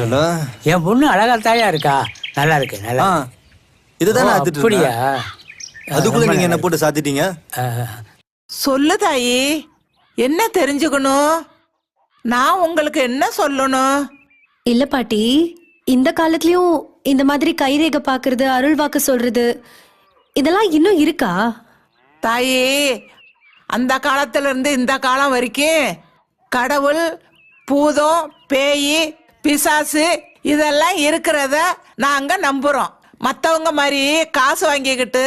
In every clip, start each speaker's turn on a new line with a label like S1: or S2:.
S1: என் பொண்ணு அழகாத்தாயா இருக்கா. நல்லா இருக்கு. நல்லா
S2: இதுதானே
S1: அப்படியா?
S2: அதுக்குள்ள நீங்க என்ன போட்டு சாத்திட்டீங்க?
S3: சொல்லு தாயி, என்ன தெரிஞ்சுக்கணும்? நான் உங்களுக்கு என்ன சொல்லணும்?
S4: இல்ல பாட்டி, இந்த காலத்துலயும் இந்த மாதிரி கைரேகை பாக்குறது, அருள் வாக்கு சொல்றது இதெல்லாம் இன்னும் இருக்கா?
S3: தாயி, அந்த காலத்துல இருந்து இந்த காலம் வரைக்கும் கடவுள், பூதம், பேய், பிசாசு இதெல்லாம் இருக்கிறத நாங்க நம்புறோம். மத்தவங்க மாதிரி காசு வாங்கிக்கிட்டு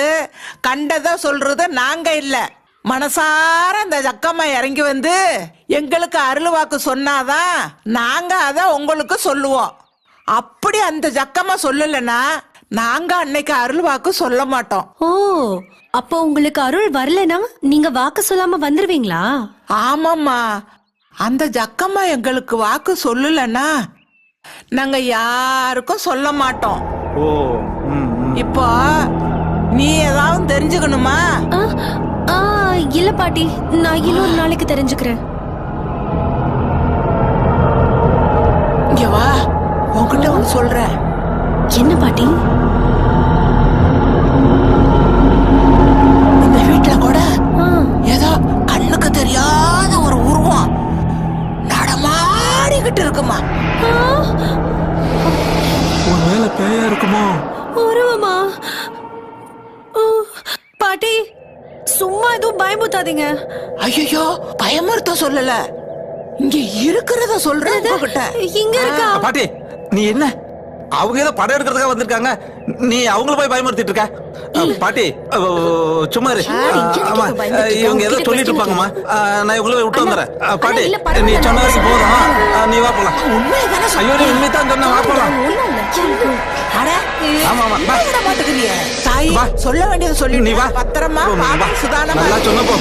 S3: கண்டதை சொல்றது நாங்க இல்ல. மனசார அந்த ஜக்கம்மா இறங்கி வந்து எங்களுக்கு அருள் வாக்கு சொன்னாதான் நாங்க அத உங்களுக்கு சொல்லுவோம். அப்படி அந்த ஜக்கம்மா சொல்லலைன்னா நாங்க அன்னைக்கு அருள் வாக்கு சொல்ல மாட்டோம்.
S4: ஓ, அப்போ உங்களுக்கு அருள் வரலனா நீங்க வாக்கு சொல்லாம வந்துருவீங்களா?
S3: ஆமாம்மா, அந்த ஜக்கம்மா எங்களுக்கு வாக்கு சொல்லலன்னா நாங்க யாருக்கும் சொல்ல மாட்டோம்.
S2: ஓ,
S3: இப்போ நீ ஏதாவது தெரிஞ்சுக்கணுமா?
S4: இல்ல பாட்டி, நான் இன்னொரு நாளைக்கு தெரிஞ்சுக்கிறேன்.
S3: இங்க வா, உன்கிட்ட ஒண்ணு சொல்றேன்.
S4: என்ன பாட்டி?
S3: இந்த வீட்டுல கூட ஏதோ கண்ணுக்கு தெரியாத ஒரு உருவம் நடமாடிக்கிட்டு இருக்குமா.
S2: ஒருவேளை பேயா இருக்குமோ?
S4: உருவமா? பாட்டி, சும்மா எதுவும் பயமுத்தாதீங்க.
S3: ஐயோ, பயமுறுத்த சொல்லல, இங்க இருக்கிறத சொல்றேன்.
S4: இங்க இருக்கா?
S5: பாட்டி, நீ என்ன அவங்க ஏதோ படம் எடுக்கிறதுக்காக வந்திருக்காங்க, நீ அவங்கள போய் பயமுறுத்திட்டு இருக்க? பாட்டி சும்மா இரு. ஆமா, இவங்க ஏதோ சொல்லிட்டு இருப்பாங்கம்மா. நான் இவங்கள விட்டு வந்துடுறேன். பாட்டி, நீ சொன்ன வரைக்கும் போதும், நீ வா போலாம். ஐயோ, நீ உண்மைதான் சொன்ன, வா போலாம். ஆமா ஆமா,
S3: தாய் சொல்ல வேண்டியது சொல்லி
S5: நீ வா.
S3: பத்திரமா சுதானமா
S5: நல்லா சொன்ன போ.